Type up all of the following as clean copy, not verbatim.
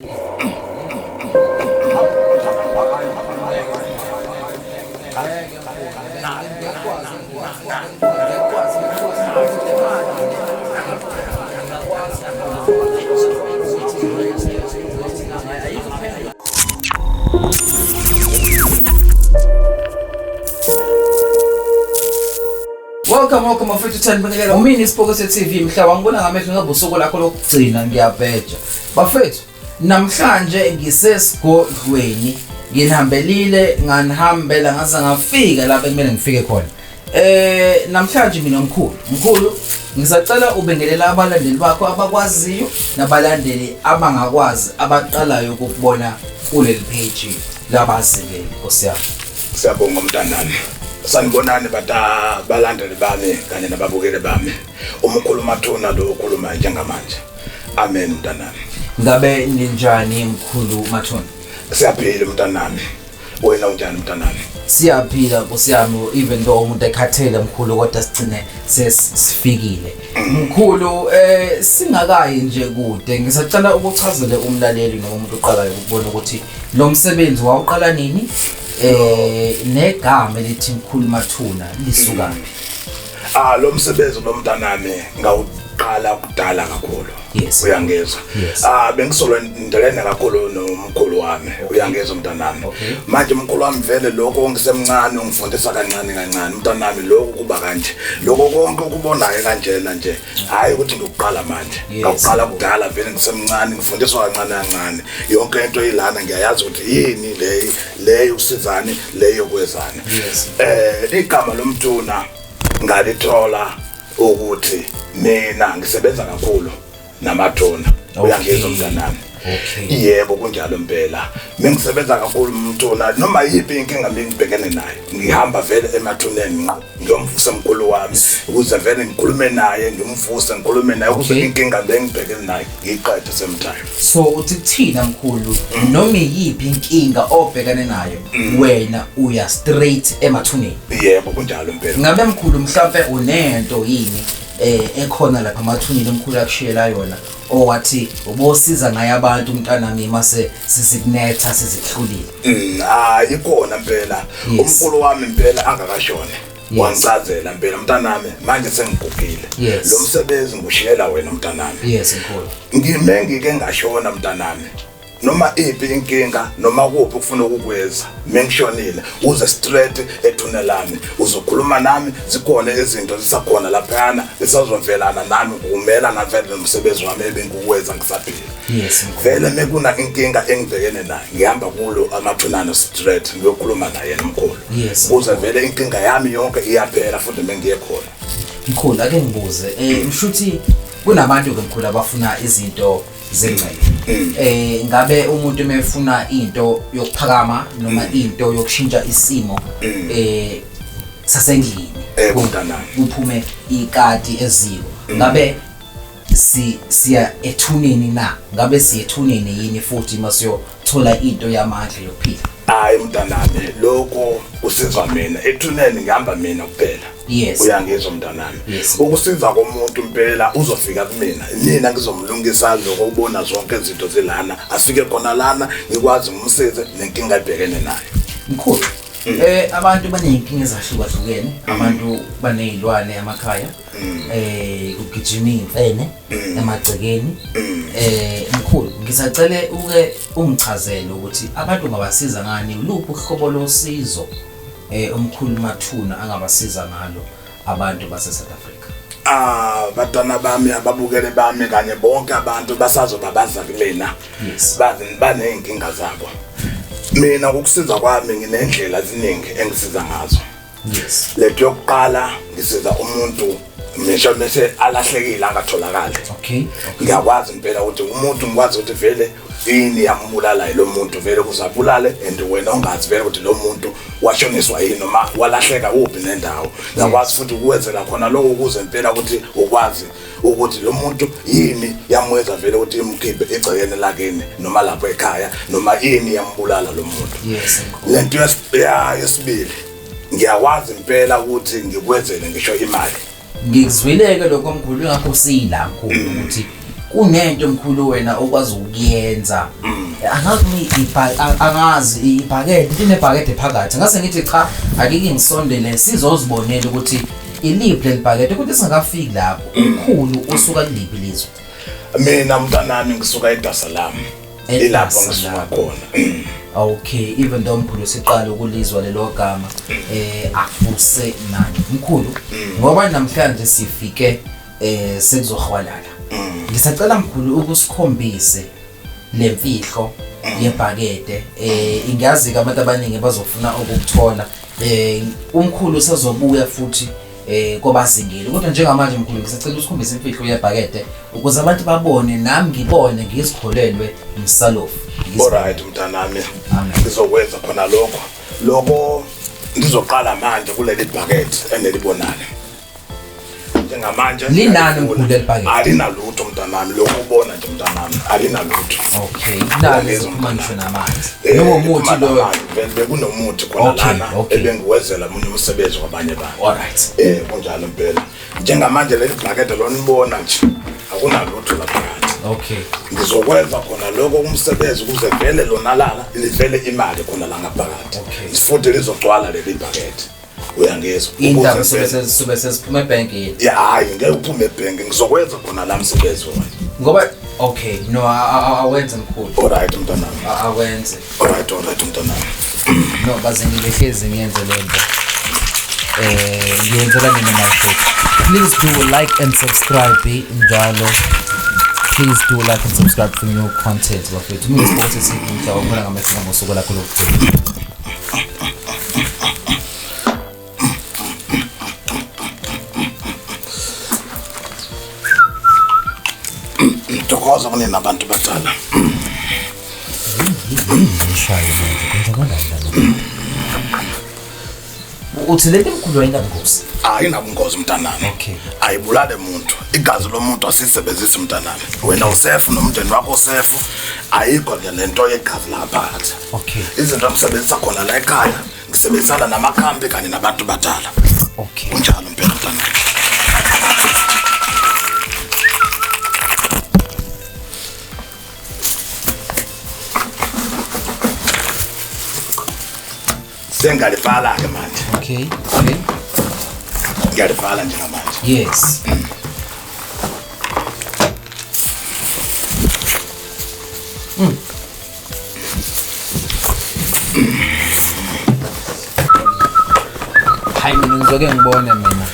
Welcome mfethu Thandibongela umini Sibokose TV mhla wangibona ngamehlo ngabe usuku lakho lokugcina ngiyabheja bafethu namhlanje ngisesigodlweni nginihambelile nganihambela ngaze ngafika lapha ekumele ngifike khona namhlanje mina mkhulu ngisacela ubengelela abalandeli bakho abakwaziyo nabalandeli abangakwazi abaqalayo ukubona kuleli page labazekeli nkosiyami. Siyabonga mntanami. Sanibonani balandeli bami kanye nababukeli bami. Umkhulu Mathuna lo ukhuluma njengamanje. Amen mntanami. Ngabe ninjani mkhulu Mathuna? Siyaphila mntanami. Wena unjani mntanami? Siyaphila nkosiyami even though umuntu ekhathele mkhulu kodwa sigcine sesifikile. Mkhulu singakayi nje kude ngisacela ukuchazele umlaleli noma umuntu oqalayo ukubona ukuthi lo msebenzi wawuqala nini negama elithi Mkhulu Mathuna lisukaphi? Lo msebenzi lo mntanami ngawuqala kudala kakhulu. Yes. Uyangezwa. Bengisolwendelene kakhulu nomkhulu wami. Uyangezwa mntanami. Manje umkhulu wami vele lokho ngisemncane ungifundisa kancane mntanami lokho kuba kanje. Lokho konke ukubonayo kanjena nje. Hayi ukuthi ngikuqala manje. Ngaqala kudala vele ngisemncane ngifundiswa kancane. Yonke into ilana ngiyayazi ukuthi yini leyo usizani leyo kwezani. Igama loMthuna ngalithola ukuthi mina ngisebenza kakhulu namathuna. Uyangizwa mntanami? Yebo kunjalo impela. Mengisebenza kakhulu uMthuna noma yipi inkinga ngibhekene nayo. Ngihamba vele emathuneni ngiyomvusa umkhulu wami ukuze vele ngikhulume naye ngimvuse ngikhulume naye ukuze inkinga engibhekene nayo ngiyiqede sometime. So uthi thina mkhulu noma yipi inkinga obhekane nayo wena uya straight emathuneni? Yebo kunjalo impela. Ngabe mkhulu mhlawumbe unento yini ekhona lapha emathuneni omkhulu akushiyela yona owathi ubosiza ngaye abantu mntanami mase sizikunetha sizihlulile? Ikona impela. Umkhulu wami impela angakashona. Wangicazela impela mntanami manje sengigugile. Lo msebenzi ngushiyela wena mntanami. Yes mkhulu. Ngimengike ngashona mntanami. Noma ipi inkinga noma kuphi ukufuna ukukwenza mengishonile uze straight ethunelami uzokhuluma nami zikhona izinto zisakhona laphana esazonvelana nami kumela na vele nomsebenzi wami ebengikwenza ngisaphila. Yes vele mekuna inkinga engibhekene nayo ngihamba kulo amathunana straight ngiyokhuluma naye nomkhulu uze vele inkinga yami yonke iyaphela futhi mengiye khona. Mkhulu ake ngibuze mshuthi kunabantu ke mkhulu abafuna izinto zengcele. Ngabe umuntu emefuna into yokuphakama noma into yokushintsha isimo sasendlini kuphume ikati eziko, ngabe siya ethuneni na? Ngabe siyethuneni yini futhi masiyothola into yamandla yokuphila? Hayi mntanami lokho usizwa mina ethuneni ngihamba mina kuphela. Yes. Uyangizwa mntanami. Ukusiza komuntu impela uzofika kumina. Mina ngizomlungisa lokho ubona zonke izinto zelana. Afike khona lana ngikwazi ngimsize nenkinga ebhekene nayo. Mkhulu. Abantu baneyinkinga ezahlukahlukene. Abantu banezilwane emakhaya. Ukugijima imfene emagcekeni. Mkhulu ngisacela uke ungichazele ukuthi abantu ngabasiza ngani uluphi uhlobo losizo umkhulu Mathuna angabasiza ngalo abantu base South Africa? Batana bami ababukele bami kanye bonke abantu basazobabaza kumina. Baneyinkinga zabo. Mina ukusiza kwami nginendlela eziningi engisiza ngazo. Letho yokuqala ngisiza umuntu ngisho mase alahlekile angatholakala. Ngiyakwazi impela ukuthi umuntu ngikwazi ukuthi vele yini yambulala lo muntu vele kuzabulale and wena ungazi vele ukuthi lo muntu washoniswa yini noma walahleka uphi nendawo. Ngiyakwazi futhi ukwenzela khona lokho ukuze impela ukuthi ukwazi ukuthi lo muntu yini yamwenza vele ukuthi imkhiphe egcekeni lakini noma lapho ekhaya noma yini yambulala lo muntu. Lento yesibili ngiyakwazi impela ukuthi ngikwenzele ngisho imali. Ngikuzwileke lokho mkhulu ngakho sila mkhulu ukuthi kunento mkhulu wena okwazi ukuyenza angazi ibhakede linebhakede phakathi ngase ngithi cha akike ngisondele sizozibonela ukuthi iliphi lelibhakede ukuthi singakafiki lapho umkhulu usuka kuliphi lizwe. Mina mntanami ngisuka eDar es Salaam ilapho ngisuka khona. Okay, even though mkhulu siqala ukulizwa lelo gama akuse nani mkhulu ngoba namhlanje sifike sekuzohwalala. Ngisacela mkhulu ukusikhombise lemfihlo yebhakede ingazi abantu abaningi bazofuna ukuthola umkhulu sazobuya futhi kobazingile kodwa njengamanje mkhulu ngisacela usikhombise imfihlo yebhakede ukuze abantu babone nami ngibone ngizikholelwe umsalofu. Alright mntanami ngizokwenza khona lokho ndizoqala manje kuleli bhakede enelibonayo njengamanje linani mkhulu lelibhakede alinalutho mntanami lokho ubona nje mntanami alinalutho. Okay nani ezokumanisha namanzi nomuthi lo bekunomuthi khona lana ebengiwezela umunye umsebenzi kwabanye abantu. Alright kunjalo impela njengamanje leli bhakede lonibona nje akunalutho lapha. Okay ngizokwenza khona lokho umsebenzi kuze vele lona lana livele imali khona la ngaphakathi isifuthi lizogcwala leli bhakede uyangizwa indaba sobe sesiphuma ebank yini hayi ngeke uphume ebank ngizokwenza khona la msebenzi wona ngoba okay no awenze mkhulu. Alright mntanami awenze alright mntanami no baze ngilehlezi ngiyenze lento ngiyenzela mina manje. Please do like and subscribe njalo. Please do like and subscribe for new content bafethu. Mina ngisibothi sikhutha ukubona ngamehlo ngosuku lakho lokugcina. Ntokoza kunina abantu badala. Ngishaya manje kwenza kanjani? Uthi lento mkhulu ayinabungozi. Ayinabungozi mntanami. Okay. Ayibulale umuntu. Igazi lomuntu asisebenzisa mntanami. Wena usefu nomndeni wakho usefu ayikho lento yegazi lapha phakathi. Okay. Izinto engisebenzisa khona la ekhaya ngisebenzisana namakhambi kanye nabantu badala. Okay. Kunjalo impela mntanami. Sengalivala ke manje. Okay. Ngiyalivala njengamanje. Yes. Hayi mina ngizoke ngibone mina.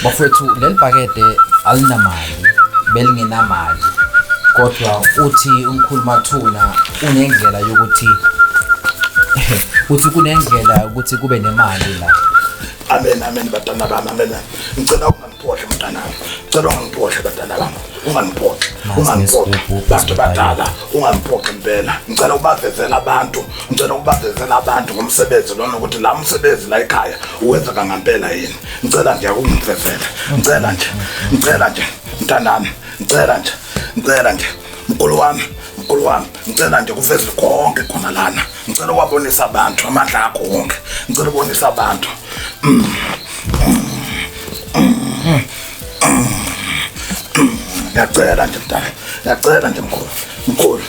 Bafethu leli bhakede alinamali, belingenamali. Kodwa uthi umkhulu Mathuna unendlela yokuthi uthi kunendlela ukuthi kube nemali la. Amen batana bami amen. Ngicela ungangiphohle mntanami. Ngicela ungangiphohle batana bami. Ungangiphohle. Bantu badala ungangiphohle impela. Ngicela ubavezela abantu ngomsebenzi lona ukuthi la umsebenzi la ekhaya uwenza kangempela yini. Ngicela nje ukungivezela. Ngicela nje mntanami. Ngicela nje mkhulu wami ngicela nje kuveze konke khona lana. Ngicela uwabonisa abantu amandla akho wonke. Ngicela ubonisa abantu. Ngiyacela nje mntana. Ngiyacela nje mkhulu.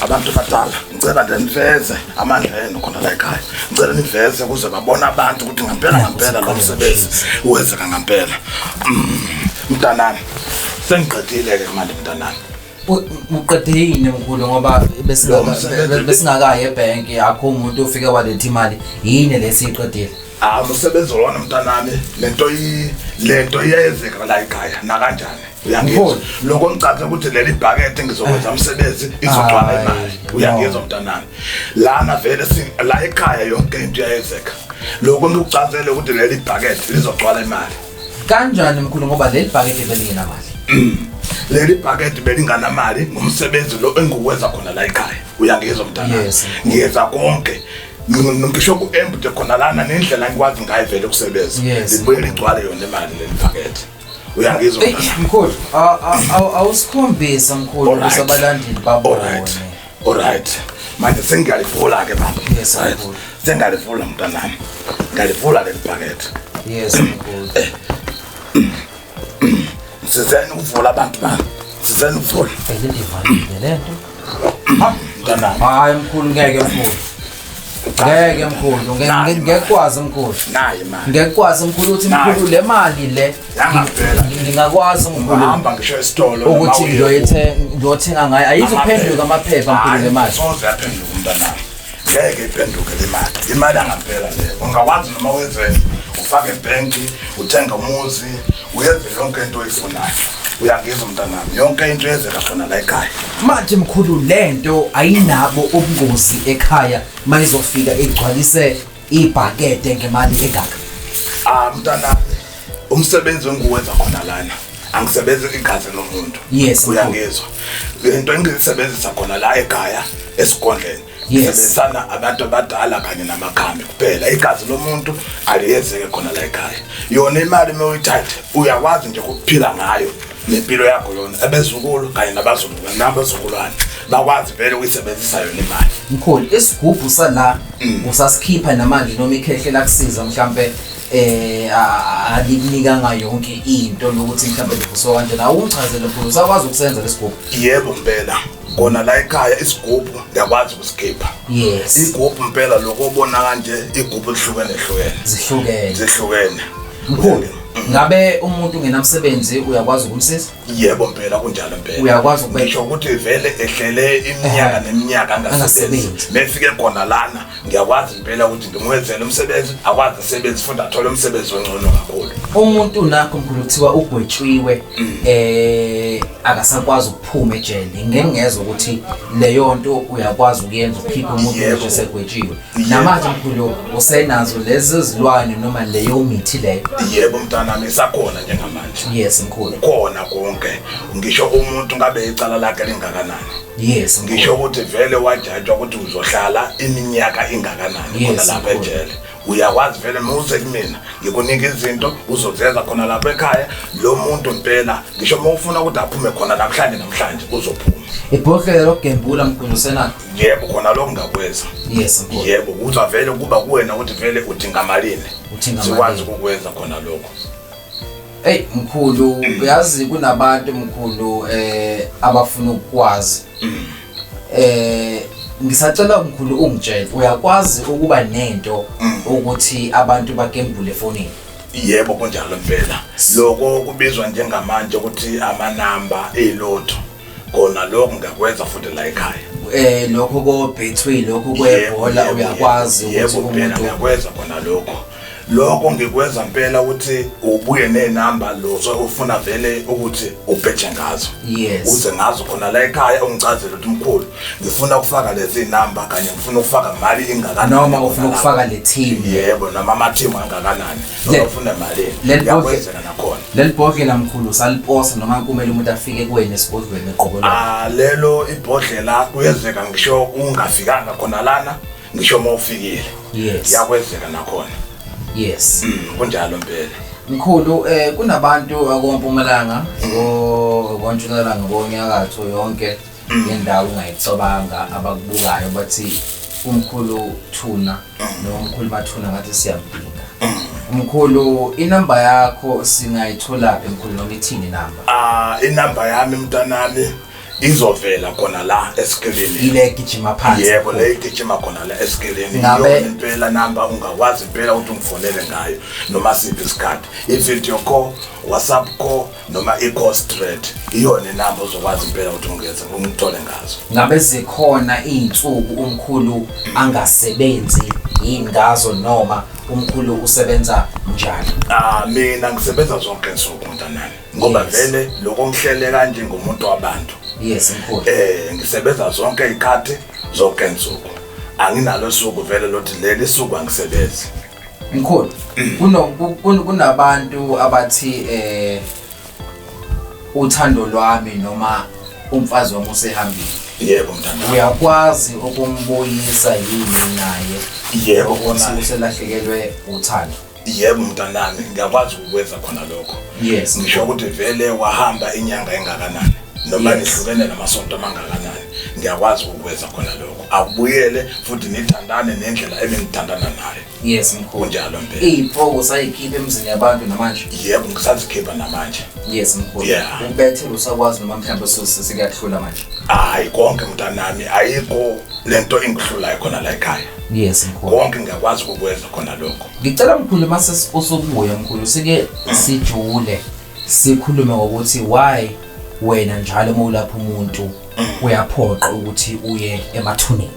Abantu badala. Ngicela nje niveze amandla enu khona la ekhaya. Ngicela niveze ukuze babone abantu ukuthi ngempela lo msebenzi uwenzeka ngempela. Mntanami. Sengiqedile ke manje mntanami. Uqedile mkhulu ngoba besingakaye ebank yakho umuntu ufike waletha imali yini lesiqedile. Umsebenzi wona mntanami lento iyenzeka la ekhaya na kanjani uyangizwa lokho ngicabanga ukuthi leli bhakede ngizokwenza umsebenzi izogcwala imali uyangizwa mntanami lana vele la ekhaya yonke into iyenzeka lokho ngikuchazele ukuthi leli bhakede lizogcwala imali kanjani mkhulu ngoba leli bhakede belingenamali. Leli bhakede belinganamali ngomsebenzi lo engiwenza khona la ekhaya uyangizwa mntanami ngiyenza konke ngisho ku-empty khona lana nendlela ngikwazi ngayo vele ukusebenza libuye ligcwale yona imali leli bhakede uyangizwa mkhulu awusikhombisa mkhulu ukuthi abalandeli babone. Alright manje sengiyalivula ke baba. Yes mkhulu sengiyalivula mntanami ngalivula leli bhakede. Yes mkhulu sizeni ukuvula abantu bami sizeni ukuvula Elivalile lento. mntanami Hayi mkhulu ngeke mkhulu. Ngeke mkhulu ngekwazi mkhulu. naye manje Ngekwazi mkhulu uthi mkhulu le mali le yangaphela ngingakwazi mkhulu ngihamba ngisho esitolo ukuthi ngiyothenga ngayo ayizophenduka amaphepha mkhulu le mali. Sonke yaphenduka umntanami ngeke iphenduke le mali imali yangaphela le ungakwazi noma wenze ufake ebank uthenga umuzi uyenze yonke into oyifunayo uyangizwa mntanami yonke into yenzeka khona la ekhaya Manje mkhulu lento ayinabo ubungozi ekhaya mayizofika igcwalise ibhakede ngemali engaka. Mntanami umsebenzi engiwenza khona lana angisebenzi igazi lomuntu Yes, uyangizwa into engiyisebenzisa khona la ekhaya esigondleni sebenzisana abantu abadala kanye namakhambi kuphela igazi lomuntu aliyezeke khona la ekhaya yona imali mawuyithathe uyakwazi nje ukuphila ngayo nempilo yakho yona abezukulu kanye nabazukulwane bakwazi vele ukuyisebenzisa yona imali Mkhulu isigubhu sala usasikhipha namanje noma ikhehlela kusiza mhlambe akunika ngayo yonke into lokuthi mhlambe livuso kanjena awungichazele mkhulu usakwazi ukusenza lesigubhu. Yebo mpela kona la ekhaya isigubhu ngiyakwazi ukusikhipha Yes. igubhu mpela lokho ubona kanje igubhu zihlukene Mkhulu ngabe umuntu ngenamsebenzi uyakwazi ukumsiza? Yebo mpela kunjalo mpela Uyakwazi ngisho ukuthi vele ehlele iminyaka neminyaka angasebenzi befike khona lana ngiyakwazi impela ukuthi ngimwenzele umsebenzi akwazi umsebenzi futhi athole umsebenzi ongcono kakhulu Umuntu nakho mkhulu kuthiwa ugwetshiwe akasakwazi ukuphuma ejele ngengezwe ukuthi leyo nto uyakwazi ukuyenza ukhipha umuntu osegwetshiwe namanje mkhulu usenazo lezi zilwane noma leyo mithi leyo. Yebo mntanami isakhona njengamanje. Yes mkhulu Khona konke ngisho umuntu ngabe icala lakhe lingakanani. Yes ngisho ukuthi vele wajajwa ukuthi uzohlala iminyaka ingakanani khona lapha ejele uyakwazi vele muze kumina ngikunika izinto uzozenza khona lapha ekhaya lo muntu impela ngisho mawufuna ukuthi aphume khona namhlanje uzophuma ibhodlela lokugembula mkhulu senalo. Yebo khona lokho ngakwenza. Yes mkhulu. Yebo uzwa vele kuba kuwena ukuthi vele udinga malini sikwazi ukwenza khona lokho. Hey mkhulu uyazi kunabantu mkhulu abafuna ukwazi ngisacela mkhulu ungitshele uyakwazi ukuba nento ukuthi abantu bagembule efonini. Yebo kunjalo mpela lokho kubizwa njengamanje ukuthi amanamba elotho kona lokho ngakwenza futhi la ekhaya lokho ko betway lokho kwebhola uyakwazi ukuthi umuntu ngakwenza khona lokho ngikwenza mpela ukuthi ubuye nenamba lozo ufuna vele ukuthi ubheje ngazo. Yes. Uze ngazo khona la ekhaya ungicazela ukuthi mkhulu ngifuna ukufaka lezi namba kanye ngifuna ukufaka imali engakanani noma ufuna ukufaka le team. Yebo noma ama team angakanani noma ufuna imali yakwenzeka nakhona. Leli bhodlela mkhulu saliposa noma kumele umuntu afike kuwena esibhodlweni eqobolwa. Lelo ibhodlela kuyenzeka ngisho ungafikanga khona lana ngisho mawufikile. Yes. Yakwenzeka nakhona. Yes. Kunjalo mpela. Mkhulu kunabantu akoMpumalanga ngoNtshonalanga ngonyakatho yonke yendawo ungayicabanga abakubukayo bathi umkhulu Thuna nomkhulu Mathuna ngathi siyambinga. Mkhulu inamba yakho singayithola mkhulu noma ithini namba? Inamba yami mntanami izovela khona la esikilini ile gijima phansi. Yebo le gijima khona la esikilini yona impela namba ungakwazi impela ukuthi ungifonele ngayo noma siphi isikhathi i-video call WhatsApp call noma i-call straight iyona inamba uzokwazi impela ukuthi ungithole ngazo. Ngabe zikhona izinsuku umkhulu angasebenzi yini ngazo noma umkhulu usebenza njani? Mina ngisebenza zonke insuku mntanami ngoba vele lokho ngihlele kanje ngomuntu wabantu. Yes mkhulu. Ngisebenza zonke izikhathi zonke insuku. Anginalo suku vele lothi leli suku angisebenzi. Mkhulu kunabantu abathi uthando lwami noma umfazi wami usehambile. Yebo mntana. Uyakwazi ukumbuyisa yini naye? Yebo kona uselahlekelwe uthando. Yebo mntanami ngiyakwazi ukwenza khona lokho. Yes. Ngisho ukuthi vele wahamba inyanga engakanani noma nihlukene namasonto amangakanani ngiyakwazi ukwenza khona lokho akubuyele futhi nithandane nendlela ebenithandana nayo. Yes mkhulu. Kunjalo impela. Iy'mfoko sayikhipha emzini yabantu namanje. Yebo ngisazikhipha namanje. Yes mkhulu. Ubethele usakwazi noma mhlawumbe sikuyahlula manje. Hayi konke mntanami ayikho lento engihlulayo khona la ekhaya. Yes mkhulu. Konke ngiyakwazi ukwenza khona lokho. Ngicela mkhulu mase usobuya mkhulu sike sijule sikhulume ngokuthi why wena njalo mawulapha umuntu uyaphoqa ukuthi uye emathuneni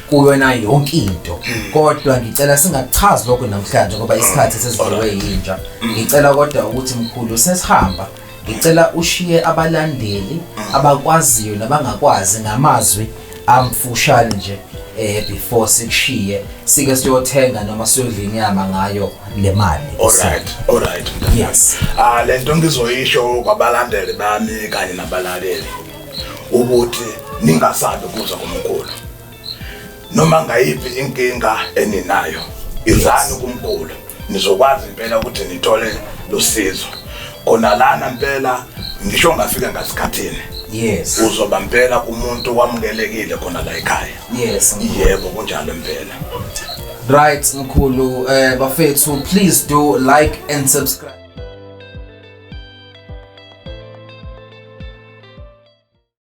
kuyona yonke into kodwa ngicela singachazi lokho namhlanje ngoba isikhathi sesidlulwe yinja. Ngicela kodwa ukuthi mkhulu sesihamba ngicela ushiye abalandeli abakwaziyo nabangakwazi ngamazwi amfushane nje before sikushiye sike siyothenga noma siyodla inyama ngayo le mali. Alright. Yes. Lento ngizoyisho kwabalandeli bami kanye nabalaleli ukuthi ningasabi kuza kumkhulu. Noma ngayiphi inkinga eninayo izani kumkhulu nizokwazi impela ukuthi nithole losizo. Khona lana impela ngisho ngafika ngasikhathini. Yes. Uzoba impela umuntu wamukelekile khona la ekhaya. Yes. Yebo kunjalo impela. Right mkhulu bafethu please do like and subscribe.